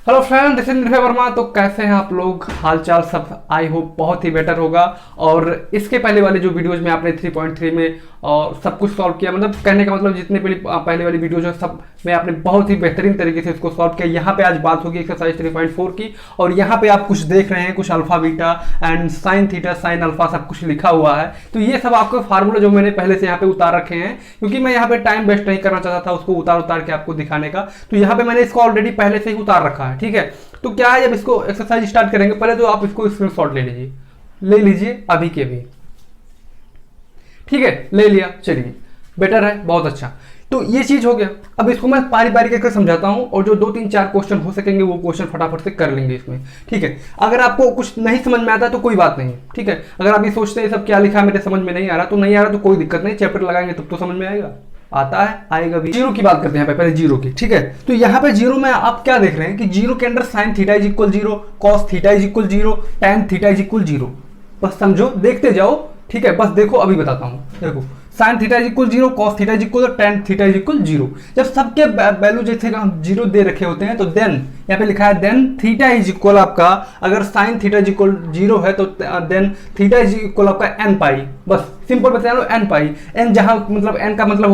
Hello friend, this is निर्भय वर्मा। तो कैसे हैं आप लोग? हालचाल सब आई होप बहुत ही बेटर होगा। और इसके पहले वाली जो वीडियोज में आपने 3.3 में और सब कुछ सॉल्व किया, मतलब कहने का मतलब जितने पहले वाली वीडियोज है सब में आपने बहुत ही बेहतरीन तरीके से इसको सॉल्व किया। यहाँ पे आज बात होगी एक्सरसाइज 3.4 की। और यहाँ पे आप कुछ देख रहे हैं, कुछ alpha beta and sine theta sine alpha सब कुछ लिखा हुआ है। तो ये सब आपको फार्मूला जो मैंने पहले से यहाँ पे उतार रखे हैं, क्योंकि मैं यहाँ पे टाइम वेस्ट नहीं करना चाहता था उसको उतार के आपको दिखाने का। तो यहाँ पे मैंने इसको ऑलरेडी पहले से ही उतार रखा है, ठीक है। तो क्या है, जब इसको एक्सरसाइज स्टार्ट करेंगे पहले तो आप इसको स्क्रीनशॉट ले लीजिए अभी के भी, ठीक है। ले लिया, चलिए बेटर है, बहुत अच्छा। तो ये चीज हो गया। अब इसको मैं पारी पारी करके समझाता हूं और जो 2-3-4 क्वेश्चन हो सकेंगे वो क्वेश्चन फटाफट से कर लेंगे इसमें, ठीक है। अगर आपको कुछ नहीं समझ में आता तो कोई बात नहीं, ठीक है। अगर आप ये सोचते हैं सब क्या लिखा मेरे समझ में नहीं आ रहा, तो नहीं आ रहा तो कोई दिक्कत नहीं, चैप्टर लगाएंगे तब तो समझ में आएगा। आता है, आएगा भी। जीरो की बात करते हैं पहले जीरो की, ठीक है। तो यहाँ पे जीरो में आप क्या देख रहे हैं कि जीरो के अंदर sine theta is equal 0, cos theta is equal 0, tan theta is equal 0। बस समझो, देखते जाओ, ठीक है। बस देखो, अभी बताता हूँ। देखो, sine theta is equal 0, cos theta is equal, tan theta is equal 0। जब सबके वैल्यू जैसे हम 0 दे रखे होते हैं तो देन यहाँ पे लिखा है देन थीटा इज इक्वल आपका, अगर साइन थीटा इज इक्वल 0 है तो देन थीटा इज इक्वल आपका एन पाई। बस सिंपल बता लो, एन पाई। एन जहां मतलब एन का मतलब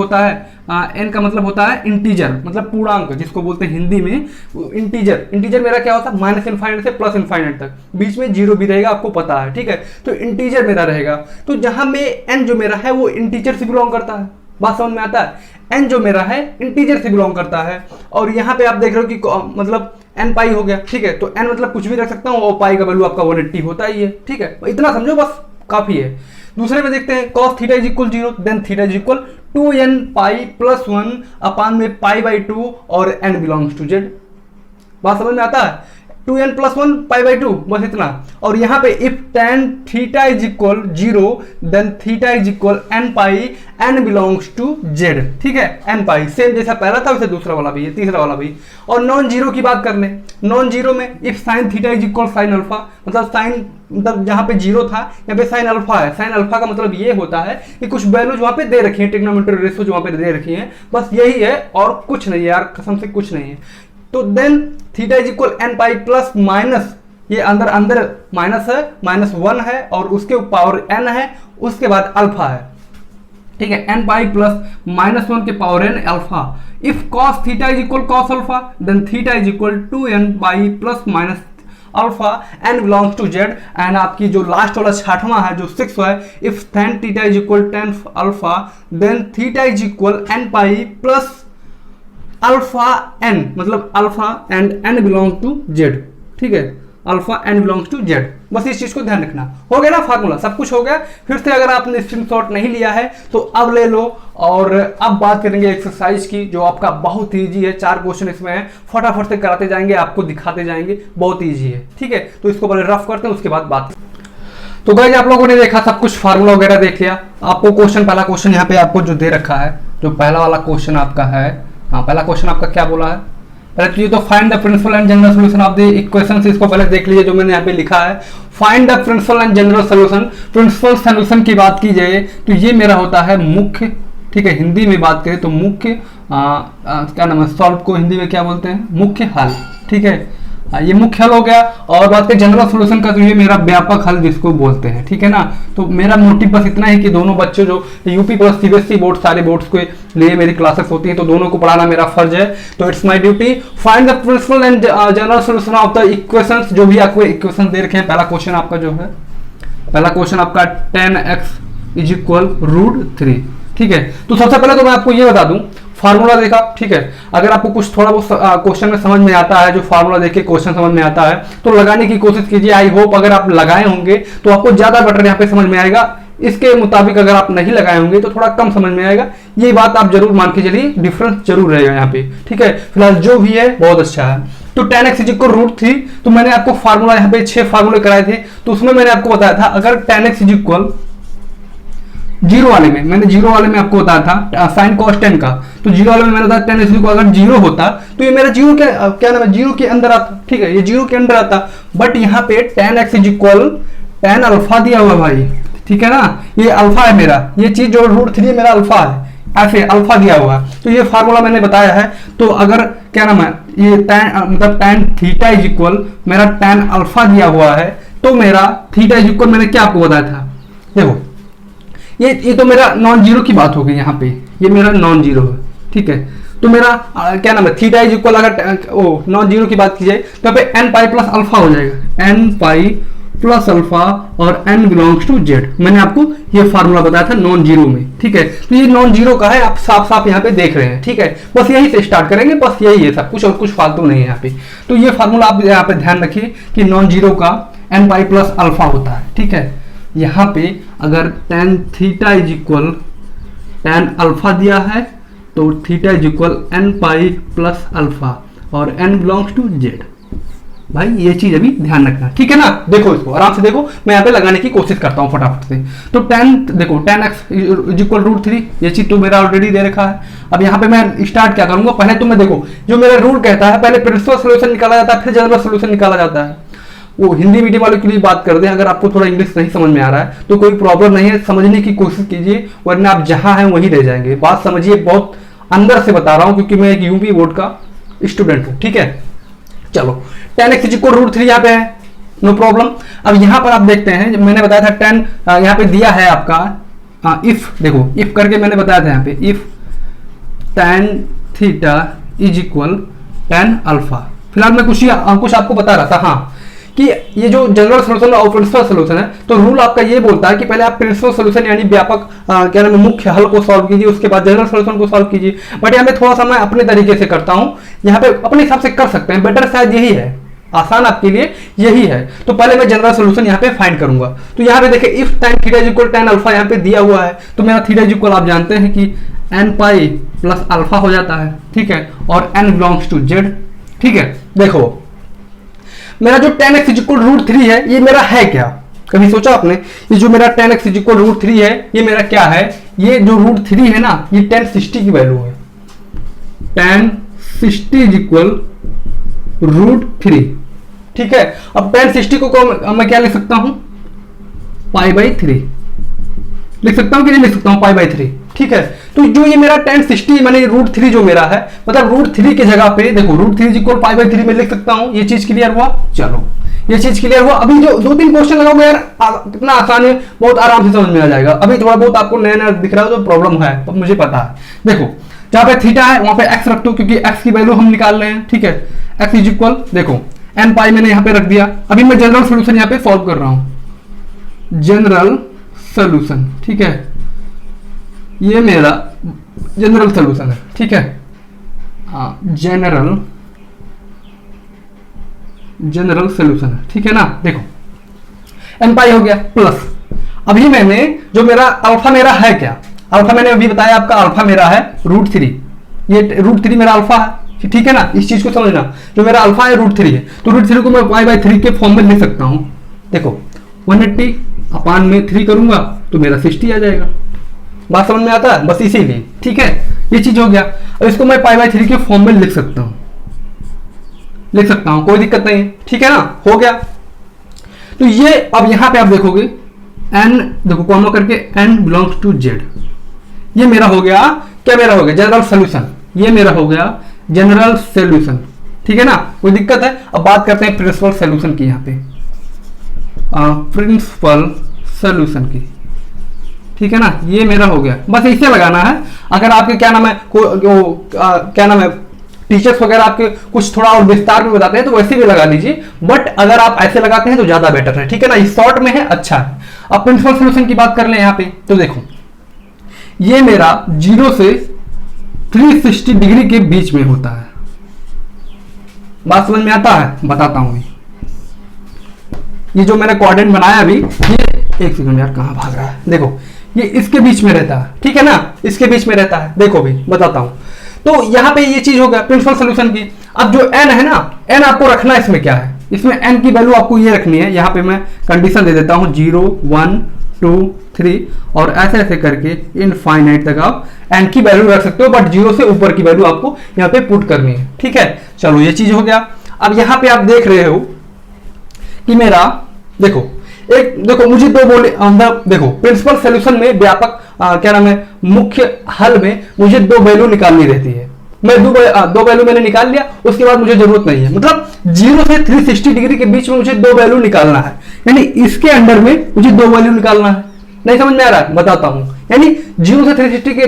होता है इंटीजर, मतलब पूर्णांक जिसको बोलते हैं हिंदी में इंटीजर। इंटीजर मेरा क्या होता है, माइनस इनफाइनाइट से प्लस इनफाइनाइट तक, बीच में 0 भी रहेगा, आपको पता है, ठीक है। तो इंटीजर मेरा रहेगा। तो जहां में एन जो मेरा है वो इंटीजर से बिलोंग करता है। बात समझ में आता है? एन जो मेरा है इंटीजर से बिलोंग करता है। और यहाँ पे आप देख रहे हो कि मतलब एन पाई हो गया, ठीक है। तो एन मतलब कुछ भी रख सकता हूँ और पाई का वैल्यू आपका 180 होता ही है, ठीक है। इतना समझो, बस काफी है। दूसरे में देखते हैं, cos theta is equal 0, then theta is equal 2n pi plus 1 upon में पाई बाई 2 और n बिलोंग्स टू z। बात समझ में आता है? 2n प्लस 1 पाई बाई 2, बस इतना। और यहाँ पे if tan theta is equal 0 then theta is equal n pi n belongs to z, ठीक है। n पाई सेम जैसा पहला था वैसे दूसरा वाला भी है, तीसरा वाला भी। और नॉन जीरो की बात कर लें, नॉन जीरो में if sine theta is equal sine alpha, मतलब साइन मतलब जहां पे 0 था यहाँ पे साइन अल्फा है। साइन अल्फा का मतलब ये होता है कि कुछ वैल्यूज वहां पे दे रखी है, ट्रिग्नोमेट्रिक रेशियो जो वहां पे दे रखी है, बस यही है और कुछ नहीं है यार, कसम से कुछ नहीं है। तो then theta is equal n pi plus minus, ये अंदर माइनस है, -1 है और उसके पावर n है, उसके बाद अल्फा है, ठीक है। एन पाई प्लस -1 के power n alpha. If cos theta is equal cos alpha then theta is equal 2n pi plus minus alpha n belongs to z। And आपकी जो लास्ट वाला 6वां है जो 6 है, if tan theta is equal tan alpha then theta is equal n pi plus alpha n, मतलब alpha and n belong to z, ठीक है। Alpha n belongs to z, बस इस चीज को ध्यान रखना। हो गया ना फार्मूला, सब कुछ हो गया। फिर से अगर आपने स्क्रीनशॉट नहीं लिया है तो अब ले लो। और अब बात करेंगे एक्सरसाइज की, जो आपका बहुत ईजी है। 4 क्वेश्चन इसमें है, फटाफट से कराते जाएंगे, आपको दिखाते जाएंगे, बहुत ईजी है, ठीक है। तो इसको पहले रफ करते हैं, उसके बाद बात। तो गाइस, आप लोगों ने देखा, सब कुछ फार्मूला वगैरह देख लिया। आपको क्वेश्चन, पहला क्वेश्चन यहाँ पे आपको जो दे रखा है, जो पहला वाला क्वेश्चन आपका है, हाँ पहला क्वेश्चन आपका क्या बोला है, पहले तो ये तो find the principal and general solution of the equation. इसको पहले देख लीजिए, जो मैंने यहाँ पे लिखा है, find the principal and general solution. Principal solution की बात की जाए तो ये मेरा होता है मुख्य, ठीक है। हिंदी में बात करें तो मुख्य क्या नाम है, सॉल्व को हिंदी में क्या बोलते हैं, मुख्य हल, ठीक है। ये मुख्य हल हो गया। और बात करें जनरल सॉल्यूशन का तो ये मेरा व्यापक हल जिसको बोलते हैं, ठीक है ना। तो मेरा मोटिव बस इतना है कि दोनों बच्चे जो यूपी प्लस सीबीएसई बोर्ड, सारे बोर्ड्स के लिए मेरी क्लासेस होती हैं, तो दोनों को पढ़ाना मेरा फर्ज है। तो it's my duty, find the principal and general solution of the equations. जो भी आपको इक्वेशन दे रखे हैं, पहला क्वेश्चन आपका जो है, पहला क्वेश्चन आपका tan x इज इक्वल √3, ठीक है। तो सबसे पहले तो मैं आपको ये बता दूं, फार्मूला देखा, ठीक है। अगर आपको कुछ थोड़ा बहुत क्वेश्चन में समझ में आता है, जो फार्मूला देख के क्वेश्चन समझ में आता है, तो लगाने की कोशिश कीजिए। आई होप अगर आप लगाए होंगे तो आपको ज्यादा बेटर यहाँ पे समझ में आएगा। इसके मुताबिक अगर आप नहीं लगाए होंगे तो थोड़ा कम समझ में आएगा। ये बात आप जरूर मान के चलिए, डिफरेंस जरूर रहेगा यहाँ पे, ठीक है। फिलहाल जो भी है बहुत अच्छा है। तो tan x इज इक्वल √3, तो मैंने आपको फार्मूला यहाँ पे 6 फार्मूले कराए थे, तो उसमें मैंने आपको बताया था, अगर tan x इज इक्वल 0 वाले में, मैंने 0 वाले में आपको बताया था साइन कॉस tan का, तो 0 वाले में मैंने बताया tan x अगर 0 होता तो ये मेरा 0 के क्या नाम है, 0 के अंदर आता, ठीक है, ये 0 के अंदर आता। बट यहाँ पे tan x is equal tan alpha दिया हुआ भाई, ठीक है ना। ये अल्फा है मेरा, ये चीज जो √3 मेरा अल्फा है, ऐसे अल्फा दिया हुआ है, तो ये फार्मूला मैंने बताया है। तो अगर क्या नाम है ये मतलब tan थीटा इज इक्वल मेरा tan अल्फा दिया हुआ है, तो मेरा थीटा इज इक्वल मैंने क्या आपको बताया था, देखो ये तो मेरा नॉन जीरो की बात हो गई यहाँ पे, ये मेरा नॉन जीरो है, ठीक है। तो मेरा क्या नाम है थीटा इज इक्वल अगर नॉन जीरो की बात की जाए तो यहाँ पे एन पाई प्लस अल्फा हो जाएगा, एन पाई प्लस अल्फा और n बिलोंग्स टू z। मैंने आपको ये फार्मूला बताया था नॉन जीरो में, ठीक है। तो ये नॉन जीरो का है, आप साफ साफ यहाँ पे देख रहे हैं, ठीक है। बस यही से स्टार्ट करेंगे, बस यही है सब कुछ, और कुछ फालतू नहीं है यहाँ पे। तो ये फार्मूला आप यहाँ पे ध्यान रखिए कि नॉन जीरो का n पाई प्लस अल्फा होता है, ठीक है। यहाँ पे अगर tan theta is equal tan alpha दिया है तो theta is equal n pi plus alpha और n बिलोंग्स टू z। भाई ये चीज अभी ध्यान रखना, ठीक है ना। देखो इसको आराम से देखो, मैं यहाँ पे लगाने की कोशिश करता हूँ फटाफट से। तो देखो tan x इज इक्वल √3, ये चीज तो मेरा ऑलरेडी दे रखा है। अब यहाँ पे मैं स्टार्ट क्या करूंगा, पहले तो मैं देखो जो मेरा रूल कहता है पहले प्रिंसिपल सोल्यूशन निकाला जाता है, फिर जनरल सोल्यूशन निकाला जाता है। वो हिंदी मीडियम वालों के लिए बात कर दें, अगर आपको थोड़ा इंग्लिश नहीं समझ में आ रहा है तो कोई प्रॉब्लम नहीं है, समझने की कोशिश कीजिए, वरना आप जहां हैं वहीं रह जाएंगे। बात समझिए, बहुत अंदर से बता रहा हूं क्योंकि मैं एक यूपी बोर्ड का स्टूडेंट हूं, ठीक है। चलो tan x इज इक्वल √3 यहाँ पे है, नो प्रॉब्लम। अब यहाँ पर आप देखते हैं, मैंने बताया था tan यहाँ पे दिया है आपका इफ, देखो इफ करके मैंने बताया था यहाँ पे, if tan theta is equal tan alpha. फिलहाल मैं कुछ आपको बता रहा था, हाँ, कि ये जो जनरल सोल्यूशन और प्रिंसिपल सोल्यूशन है, तो रूल आपका ये बोलता है कि पहले आप प्रिंसिपल सोल्यूशन यानी व्यापक क्या नाम है मुख्य हल को सॉल्व कीजिए, उसके बाद जनरल सोल्यूशन को सॉल्व कीजिए। बट यहाँ पे थोड़ा सा मैं अपने तरीके से करता हूँ, यहाँ पे अपने हिसाब से कर सकते हैं, बेटर शायद यही है, आसान आपके लिए यही है। तो पहले मैं जनरल सोल्यूशन यहाँ पे फाइंड करूंगा। तो यहाँ पे देखिए if tan theta is equal tan alpha यहाँ पे दिया हुआ है, तो मेरा थीटा इज इक्वल आप जानते हैं कि n पाई प्लस अल्फा हो जाता है, ठीक है, और n बिलोंग्स टू z, ठीक है। देखो मेरा जो tan x इज इक्वल √3 है, ये मेरा है क्या, कभी सोचा आपने? ये जो मेरा tan x इज इक्वल √3 है, ये मेरा क्या है, ये जो √3 है ना, ये tan 60 की वैल्यू है। tan 60 इज इक्वल √3, ठीक है। अब tan 60 को मैं क्या लिख सकता हूं, π/3 लिख सकता हूं कि नहीं लिख सकता हूं, π/3, ठीक है। तो जो ये मेरा tan 60 माने √3 जो मेरा है, मतलब √3 की जगह पे देखो √3 इज इक्वल π/3 में लिख सकता हूं। ये चीज क्लियर हुआ, चलो ये चीज क्लियर हुआ। अभी जो 2-3 क्वेश्चन लगाओगे यार, कितना आसान है, बहुत आराम से समझ में आ जाएगा। अभी थोड़ा बहुत आपको नया नया दिख रहा है तो प्रॉब्लम है, तो मुझे पता है। देखो जहां पे थीटा है वहां पे x रख दो, क्योंकि x की वैल्यू हम निकाल रहे हैं, ठीक है। x इज इक्वल देखो n पाई मैंने यहाँ पे रख दिया। अभी मैं जनरल सोल्यूशन यहाँ पे सॉल्व कर रहा हूं, जनरल सोल्यूशन, ठीक है। ये मेरा जनरल सोल्यूशन है, ठीक है। जनरल सोल्यूशन है, ठीक है ना। देखो n पाई हो गया प्लस, अभी मैंने जो मेरा अल्फा मेरा है क्या, अल्फा मैंने अभी बताया आपका अल्फा मेरा है √3, ये √3 मेरा अल्फा है, ठीक है ना। इस चीज को समझना, जो मेरा अल्फा है √3 है, तो √3 को मैं π/3 के फॉर्म में लिख सकता हूं। देखो 180 अपान में 3 करूंगा तो मेरा 60 आ जाएगा। बात समझ में आता है, बस इसीलिए, ठीक है। ये चीज हो गया। अब इसको मैं π/3 के फॉर्म में लिख सकता हूं, कोई दिक्कत नहीं है, ठीक है ना, हो गया। तो ये अब यहां पे आप देखोगे n, देखो कॉमा करके n बिलोंग्स टू z, ये मेरा हो गया, क्या मेरा हो गया जनरल सोल्यूशन, ये मेरा हो गया जनरल सोल्यूशन, ठीक है ना, कोई दिक्कत है। अब बात करते हैं प्रिंसिपल सोल्यूशन की, यहाँ पे प्रिंसिपल सोल्यूशन की, ठीक है ना। ये मेरा हो गया, बस इसे लगाना है। अगर आपके क्या नाम है क्या नाम है टीचर्स वगैरह आपके कुछ थोड़ा और विस्तार में बताते हैं तो वैसे भी लगा लीजिए, बट अगर आप ऐसे लगाते हैं तो ज्यादा बेटर है, ठीक है ना। इस शॉर्ट में है, अच्छा है। अब प्रिंसिपल सोल्यूशन की बात कर लें यहाँ पे, तो देखो ये मेरा 0 से 360 डिग्री के बीच में होता है। बात समझ में आता है, बताता हूं। ये जो मैंने कोऑर्डिनेट बनाया अभी, ये एक सेकंड यार कहां भाग रहा है, देखो ये इसके बीच में रहता है, ठीक है ना, इसके बीच में रहता है। देखो भी बताता हूं। तो यहाँ पे ये चीज हो गया प्रिंसिपल सोल्यूशन की। अब जो n है ना, n आपको रखना है, इसमें क्या है, इसमें n की वैल्यू आपको ये रखनी है। यहाँ पे मैं कंडीशन दे देता हूँ 0 1 2 3 और ऐसे ऐसे करके इनफाइनाइट तक आप n की वैल्यू रख सकते हो, बट 0 से ऊपर की वैल्यू आपको यहाँ पे पुट करनी है, ठीक है। चलो ये चीज हो गया। अब यहाँ पे आप देख रहे हो कि मेरा देखो एक देखो मुझे दो बोले अंदर, देखो प्रिंसिपल सॉल्यूशन में व्यापक क्या नाम है, मुख्य हल में मुझे दो वैल्यू निकालनी रहती है। मैं दो वैल्यू मैंने निकाल लिया, उसके बाद मुझे जरूरत नहीं है, मतलब 0 से 360 डिग्री के बीच में मुझे दो वैल्यू निकालना है, यानी इसके अंडर में मुझे दो वैल्यू निकालना है। नहीं समझ में आ रहा है, बताता हूं। यानी 0 से 360 के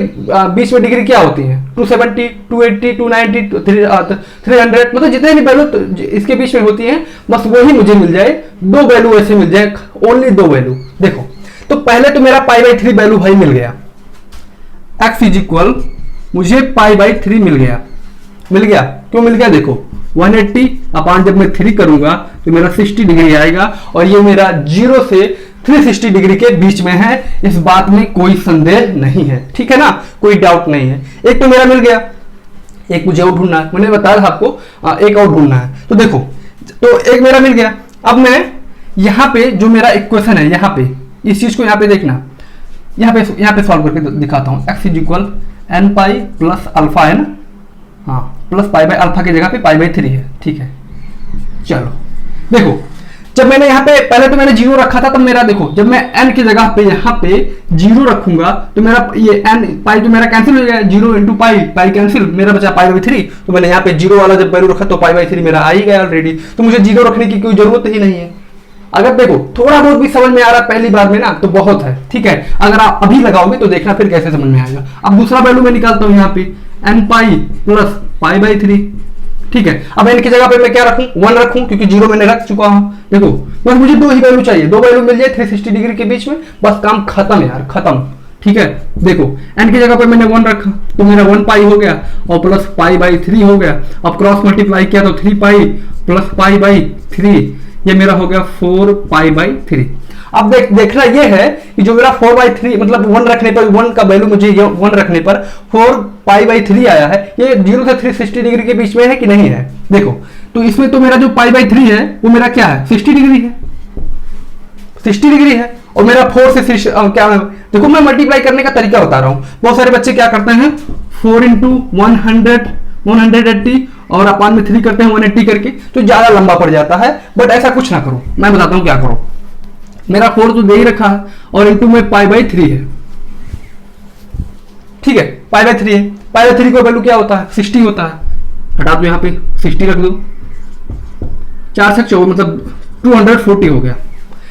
बीच में डिग्री क्या होती है, 270, 280, 290, 300, मतलब जितने भी वैल्यू इसके बीच में होती हैं, बस वही मुझे मिल जाए, दो वैल्यू ऐसे मिल जाए, ओनली दो वैल्यू। देखो तो पहले तो मेरा π/3 वैल्यू भाई मिल गया, x इज इक्वल, मुझे π/3 मिल गया। क्यों मिल गया, देखो 180 अपान जब मैं 3 करूंगा तो मेरा 60 डिग्री आएगा, और ये मेरा 0 से 360 डिग्री के बीच में है, इस बात में कोई संदेह नहीं है, ठीक है ना, कोई डाउट नहीं है। एक तो मेरा मिल गया, एक मुझे और ढूंढना है, मैंने बताया था आपको एक और ढूंढना है। तो देखो, तो एक मेरा मिल गया। अब मैं यहाँ पे जो मेरा इक्वेशन है, यहाँ पे इस चीज को यहाँ पे देखना, यहाँ पे सॉल्व करके दिखाता हूँ। x is equal n pi plus alpha है ना, हाँ प्लस π/α की जगह पे π/3 है, ठीक है। चलो देखो, जब मैंने यहाँ पे पहले तो मैंने 0 रखा था, तब मेरा देखो जब मैं n की जगह पे यहाँ पे 0 रखूंगा तो मेरा ये n पाई तो मेरा कैंसिल हो जाएगा, 0 इंटू पाई कैंसिल, मेरा बचा π/3। तो मैंने यहाँ पे 0 वाला जब वैल्यू रखा तो π/3 मेरा आ ही गया ऑलरेडी, तो मुझे 0 रखने की कोई जरूरत ही नहीं है। अगर देखो थोड़ा बहुत भी समझ में आ रहा है पहली बार में ना, तो बहुत है, ठीक है। अगर आप अभी लगाओगे तो देखना फिर कैसे समझ में आएगा। अब दूसरा वैल्यू मैं निकालता हूँ यहाँ पे n पाई प्लस π/3, ठीक है। अब n की जगह पे मैं क्या रखूं, 1 रखूं, क्योंकि 0 मैंने रख चुका हूं। देखो बस मुझे दो ही वैल्यू चाहिए, दो वैल्यू मिल जाए 360 डिग्री के बीच में, बस काम खत्म यार, खत्म, ठीक है। देखो n की जगह पे मैंने 1 रखा तो मेरा 1 पाई हो गया और प्लस π/3 हो गया। अब क्रॉस मल्टीप्लाई किया तो 3 पाई प्लस π/3, ये मेरा हो गया 4 π/3। अब देखना ये है कि जो मेरा 4/3 मतलब 1 रखने पर, 1 का वैल्यू मुझे 1 रखने पर 4 π/3 आया है, ये 0 से 360 डिग्री के बीच में है कि नहीं है। देखो तो इसमें तो मेरा जो π/3 है वो मेरा क्या है, 60 डिग्री है, 60 डिग्री है। और मेरा 4 से 6 क्या है, देखो मैं मल्टीप्लाई करने का तरीका बता रहा हूं। बहुत सारे बच्चे क्या करते हैं, 4 इंटू 180 और अपान में 3 करते हैं 180 करके, तो ज्यादा लंबा पड़ जाता है। बट ऐसा कुछ ना करो, मैं बताता हूं क्या करो। मेरा 4 तो दे ही रखा है और इंटू में π/3 है, ठीक है, π/3 है। π/3 का वैल्यू क्या होता है, 60 होता है। हटा दो यहाँ पे 60 रख दो, 4 से 4 मतलब 240 हो गया,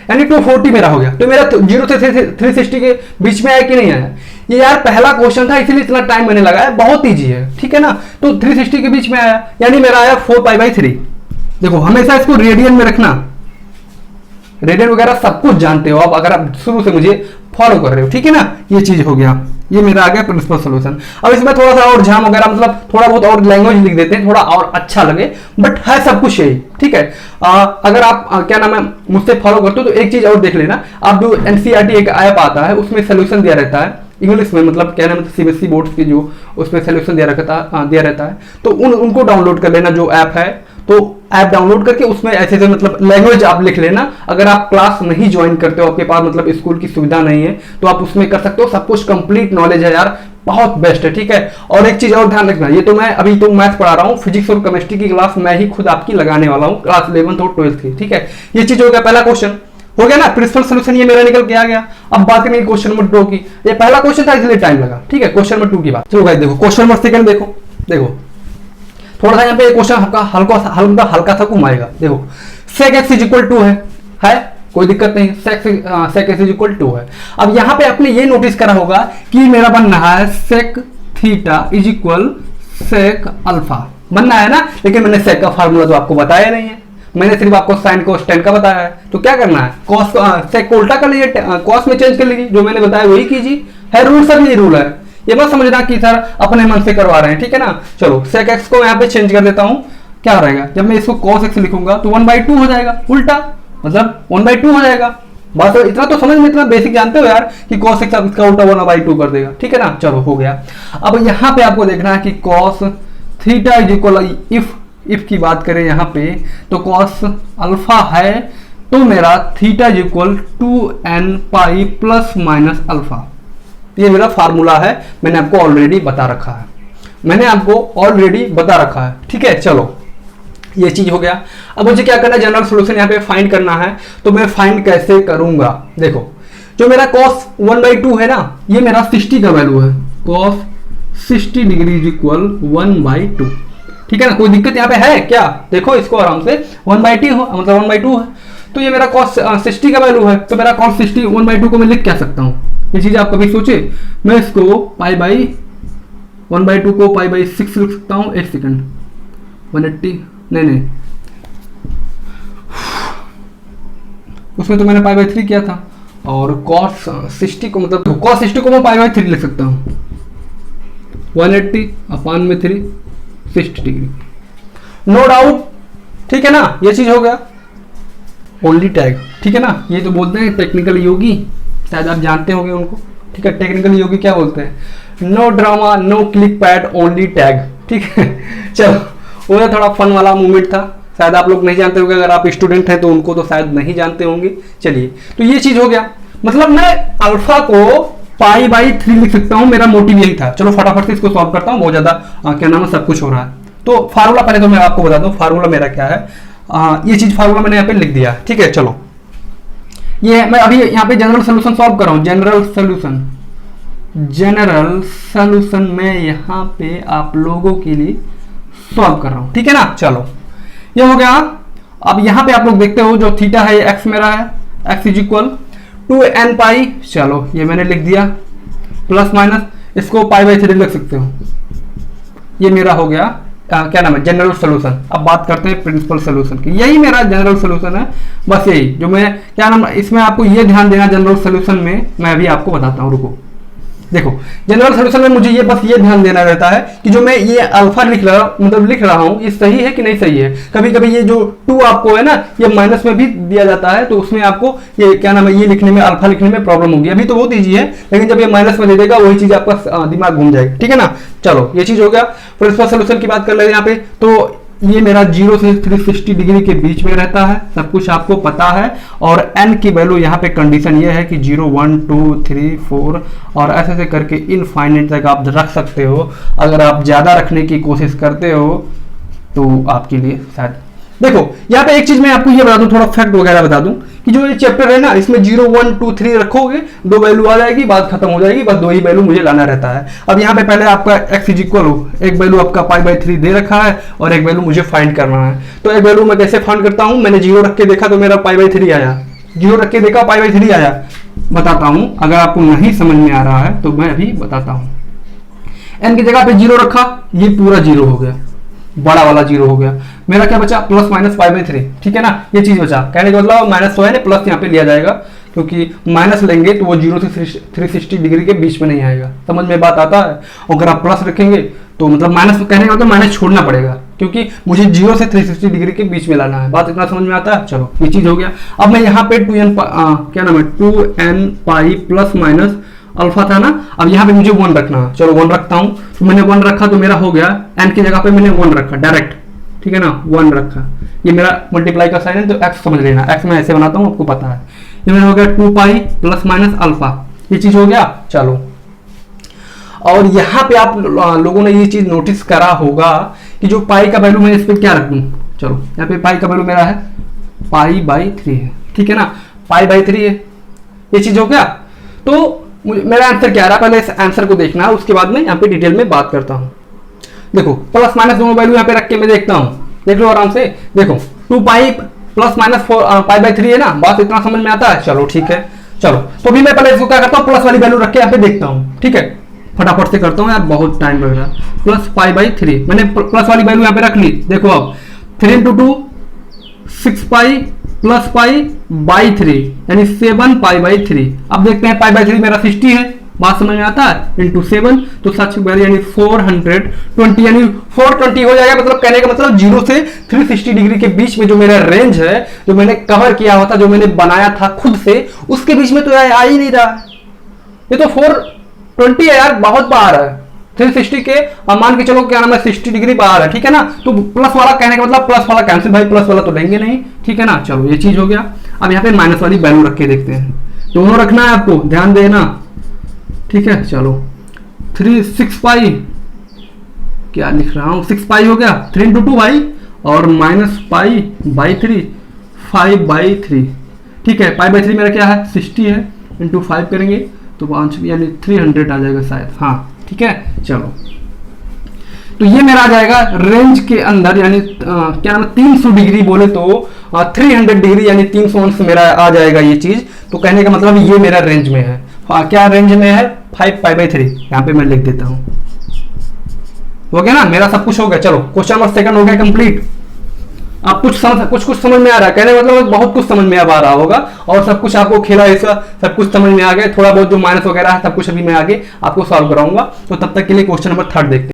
यानी 240 मेरा हो गया। तो मेरा 0 से 360 के बीच में आया कि नहीं आया। ये यार पहला क्वेश्चन था इसलिए इतना टाइम मैंने लगाया, बहुत ईजी है, ठीक है ना। तो 360 के बीच में आया, यानी मेरा आया 4 π/3। देखो हमेशा इसको रेडियन में रखना, रेडियन वगैरह सब कुछ जानते हो आप, अगर आप शुरू से मुझे फॉलो कर रहे हो, ठीक है ना। ये चीज हो गया, ये मेरा आ गया प्रिंसिपल सॉल्यूशन। अब इसमें थोड़ा सा और झाम वगैरह मतलब थोड़ा बहुत और लैंग्वेज लिख देते हैं, थोड़ा और अच्छा लगे, बट है सब कुछ यही, ठीक है। अगर आप क्या नाम है मुझसे फॉलो करते हो तो एक चीज और देख लेना, आप जो NCERT एक ऐप आता है उसमें सोल्यूशन दिया रहता है इंग्लिश में, मतलब क्या नाम है CBSE बोर्ड की जो उसमें सोल्यूशन दिया रहता है, तो उनको डाउनलोड कर लेना जो ऐप है। तो ऐप डाउनलोड करके उसमें ऐसे से मतलब लैंग्वेज आप लिख लेना। अगर आप क्लास नहीं ज्वाइन करते हो, आपके पास मतलब स्कूल की सुविधा नहीं है, तो आप उसमें कर सकते हो, सब कुछ कंप्लीट नॉलेज है यार, बहुत बेस्ट है, ठीक है। और एक चीज और ध्यान रखना, ये तो मैं अभी तो मैथ पढ़ा रहा हूँ, फिजिक्स और केमिस्ट्री की क्लास मैं ही खुद आपकी लगाने वाला हूँ, क्लास 11th और 12th की, ठीक है। ये चीज हो गया, पहला क्वेश्चन हो गया ना, प्रिंसिपल सॉल्यूशन ये मेरा निकल के आ गया। अब बात करेंगे क्वेश्चन नंबर 2 की। ये पहला क्वेश्चन था इसलिए टाइम लगा, ठीक है। क्वेश्चन नंबर 2 की बात, चलो गाइस देखो क्वेश्चन नंबर 2 देखो थोड़ा सा यहाँ पे क्वेश्चन हल्का सा घुमाएगा। देखो sec x is equal to है कोई दिक्कत नहीं, sec x is equal to है। अब यहाँ पे आपने ये नोटिस करा होगा कि मेरा बन रहा है sec theta is equal sec alpha बनना है ना, लेकिन मैंने sec का फार्मूला तो आपको बताया नहीं है, मैंने सिर्फ आपको साइन कोस टेन का बताया है। तो क्या करना है, कॉस sec को उल्टा कर लीजिए, कॉस में चेंज कर लीजिए, जो मैंने बताया वही कीजिए, है रूल, सब ये रूल है, ये मत समझना कि सर अपने मन से करवा रहे हैं, ठीक है ना। चलो sec x को यहाँ पे चेंज कर देता हूँ, क्या रहेगा, जब मैं इसको cos x लिखूंगा तो 1/2 हो जाएगा, उल्टा मतलब 1/2 हो जाएगा। बस इतना तो समझ में, इतना बेसिक जानते हो यार कि cos x इसका उल्टा 1/2 कर देगा, ठीक है ना। चलो हो गया। अब यहाँ पे आपको देखना है कि cos theta is equal, if की बात करें यहाँ पे तो cos अल्फा है तो मेरा theta is equal 2n pi plus minus alpha, ये मेरा फार्मूला है, मैंने आपको ऑलरेडी बता रखा है, ठीक है। चलो ये चीज हो गया। अब मुझे क्या करना है, जनरल सोल्यूशन यहाँ पे फाइंड करना है। तो मैं फाइंड कैसे करूंगा, देखो जो मेरा cos 1/2 है ना, ये मेरा 60 का वैल्यू है, cos 60 डिग्री इज इक्वल 1/2, ठीक है ना। कोई दिक्कत यहाँ पे है क्या, देखो इसको आराम से 1/2 हो, मतलब 1/2 है, तो ये मेरा cos 60 का वैल्यू है, तो मेरा cos 60 1/2 को मैं लिख क्या सकता हूँ, ये चीज आप कभी सोचे। मैं इसको पाई बाई 1/2 को पाई बाई 6 लिख सकता हूँ। 1 सेकंड, 180 नहीं, उसमें तो मैंने पाई बाई 3 किया था, और cos 60 को मतलब cos 60 को मैं पाई बाई 3 लिख सकता हूँ, 180 अपान में 3 60 डिग्री, नो डाउट, ठीक है ना। ये चीज हो गया ओनली टैग, ठीक है ना। ये तो बोलते हैं टेक्निकल योगी, शायद आप जानते होंगे उनको, ठीक है। टेक्निकल योगी क्या बोलते हैं, no drama no clickbait only tag, ठीक है। चलो वो थोड़ा फन वाला मूवमेंट था, शायद आप लोग नहीं जानते होंगे, अगर आप स्टूडेंट हैं तो उनको तो शायद नहीं जानते होंगे। चलिए, तो ये चीज हो गया, मतलब मैं अल्फा को पाई बाई 3 लिख सकता हूं, मेरा मोटिव यही था। चलो फटाफट से इसको सॉल्व करता हूं, बहुत ज्यादा क्या नाम है सब कुछ हो रहा है। तो फार्मूला पहले तो मैं आपको बता दूं, फार्मूला मेरा क्या है, ये चीज फार्मूला मैंने यहाँ पे लिख दिया, ठीक है। चलो ये मैं अभी यहाँ पे जनरल सोल्यूशन सॉल्व कर रहा हूँ, जनरल सोल्यूशन मैं यहाँ पे आप लोगों के लिए सॉल्व कर रहा हूँ, ठीक है ना। चलो ये हो गया। अब यहाँ पे आप लोग देखते हो जो थीटा है, ये एक्स मेरा है, एक्स इज इक्वल 2n पाई, चलो ये मैंने लिख दिया, प्लस माइनस इसको पाई बाई 3 लिख सकते हो, ये मेरा हो गया क्या नाम है, जनरल सोल्यूशन। अब बात करते हैं प्रिंसिपल सोल्यूशन की, यही मेरा जनरल सोल्यूशन है, बस यही जो मैं क्या नाम, इसमें आपको ये ध्यान देना जनरल सोल्यूशन में, मैं अभी आपको बताता हूँ, रुको। देखो जनरल सोल्यूशन में मुझे ये बस ये ध्यान देना रहता है कि जो मैं ये अल्फा लिख रहा हूँ ये सही है कि नहीं सही है। कभी कभी ये जो 2 आपको है ना, ये माइनस में भी दिया जाता है, तो उसमें आपको ये क्या नाम है, ये लिखने में अल्फा लिखने में प्रॉब्लम होगी। अभी तो बहुत ईजी है, लेकिन जब ये माइनस में दे देगा वही चीज आपका दिमाग घूम जाएगा, ठीक है ना। चलो ये चीज हो गया। प्रिंसिपल सोल्यूशन की बात कर ले यहाँ पे, तो ये मेरा 0 से 360 डिग्री के बीच में रहता है, सब कुछ आपको पता है। और n की वैल्यू यहाँ पे कंडीशन ये है कि 0 1 2 3 4 और ऐसे ऐसे करके इनफाइनाइट तक आप रख सकते हो। अगर आप ज़्यादा रखने की कोशिश करते हो तो आपके लिए शायद, देखो यहाँ पे एक चीज मैं आपको ये बता दूं, थोड़ा फैक्ट वगैरह बता दूं कि जो ये चैप्टर है ना, इसमें 0 1 2 3 रखोगे, 2 वैल्यू आ जाएगी, बात खत्म हो जाएगी, बस 2 ही वैल्यू मुझे लाना रहता है। अब यहाँ पे पहले आपका x इज इक्वल हो, एक वैल्यू आपका पाई बाई 3 दे रखा है और एक वैल्यू मुझे फाइंड करना है। तो एक वैल्यू मैं कैसे फाइंड करता हूँ, मैंने 0 रख के देखा तो मेरा पाई बाई 3 आया, 0 रख के देखा पाई बाई 3 आया। बताता हूँ, अगर आपको नहीं समझ में आ रहा है तो मैं अभी बताता हूँ। n की जगह पे 0 रखा, ये पूरा 0 हो गया, बड़ा वाला 0 हो गया, मेरा क्या बचा, प्लस माइनस पाई बाई 3, ठीक है ना। ये चीज बचा, कहने का मतलब माइनस तो है ना, प्लस यहाँ पे लिया जाएगा, क्योंकि माइनस लेंगे तो वो 0 से 360 डिग्री के बीच में नहीं आएगा, समझ में बात आता है। अगर आप प्लस रखेंगे तो मतलब माइनस, कहने का मतलब माइनस छोड़ना पड़ेगा, क्योंकि मुझे 0 से 360 डिग्री के बीच में लाना है, बात इतना समझ में आता है। चलो ये चीज हो गया। अब मैं यहाँ पे 2n क्या नाम है, 2n pi plus minus alpha था ना, अब यहाँ पे मुझे 1 रखना है, चलो 1 रखता हूँ। तो मैंने 1 रखा तो मेरा हो गया, n की जगह पे मैंने 1 रखा डायरेक्ट, ठीक है ना, 1 रखा। ये मेरा मल्टीप्लाई का साइन है, तो x समझ लेना, x मैं ऐसे बनाता हूँ, आपको पता है। ये मेरा हो गया 2 पाई प्लस माइनस अल्फा, ये चीज हो गया। चलो, और यहाँ पे आप लोगों ने ये चीज नोटिस करा होगा कि जो पाई का वैल्यू मैं इस पर क्या रख दूँ, चलो यहाँ पे पाई का वैल्यू मेरा है पाई बाई 3 है, ठीक है ना, पाई बाई 3 है, ये चीज हो गया। तो मेरा आंसर क्या रहा, पहले इस आंसर को देखना है, उसके बाद में यहाँ पे डिटेल में बात करता हूँ। देखो प्लस माइनस दोनों वैल्यू यहाँ पे रख के मैं देखता हूँ, देख लो आराम से। देखो 2 पाई प्लस माइनस पाई बाई 3 है ना, बात इतना समझ में आता है। चलो ठीक है, चलो तो अभी मैं पहले इसको क्या करता हूँ, प्लस वाली वैल्यू रख के यहाँ पे देखता हूँ, ठीक है, फटाफट से करता हूँ यार, बहुत टाइम लगेगा। प्लस पाई बाई 3 मैंने प्लस वाली वैल्यू यहाँ पे रख ली। देखो अब 3 × 2 6 पाई प्लस पाई बाई 3 यानी 7 पाई बाई 3। अब देखते हैं पाई बाई 3 मेरा 60 है, बात समझ में आता है, इंटू 7 तो 7 यानी 420 यानी 420 हो जाएगा। मतलब कहने का मतलब 0 से 360 डिग्री के बीच में जो मेरा रेंज है, जो मैंने कवर किया हुआ था, जो मैंने बनाया था खुद से, उसके बीच में तो यार आ ही नहीं रहा। ये तो 420 है यार, बहुत बाहर है 360 के, मान के चलो क्या नाम है 60 डिग्री बाहर है, ठीक है ना। तो प्लस वाला कहने का मतलब प्लस वाला कैंसिल, भाई प्लस वाला तो लेंगे नहीं, ठीक है ना। चलो ये चीज हो गया। अब यहाँ पे माइनस वाली वैल्यू रख के देखते हैं, दोनों रखना है आपको, ध्यान देना, ठीक है। चलो 6 पाई क्या लिख रहा हूँ, 6 पाई हो गया, 3 × 2 भाई, और माइनस पाई बाई 3, 5/3। ठीक है, पाई बाई 3 मेरा क्या है 60 है, इंटू 5 करेंगे तो 5 यानी 300 आ जाएगा शायद। हाँ ठीक है, चलो तो ये मेरा आ जाएगा रेंज के अंदर, यानी क्या नाम 300 डिग्री बोले तो 300 डिग्री यानी 300 अंश मेरा आ जाएगा ये चीज। तो कहने का मतलब ये मेरा रेंज में है। क्या रेंज में है 5π/3, यहाँ पे मैं लिख देता हूँ। हो गया ना, मेरा सब कुछ हो गया। चलो क्वेश्चन नंबर सेकंड हो गया कंप्लीट। आप कुछ समझ में आ रहा है, कहने मतलब बहुत कुछ समझ में अब आ रहा होगा, और सब कुछ आपको खेला इसका सब कुछ समझ में आ गया। थोड़ा बहुत जो माइनस वगैरह है सब कुछ अभी मैं आगे आपको सॉल्व कराऊंगा। तो तब तक के लिए क्वेश्चन नंबर 3 देखते हैं।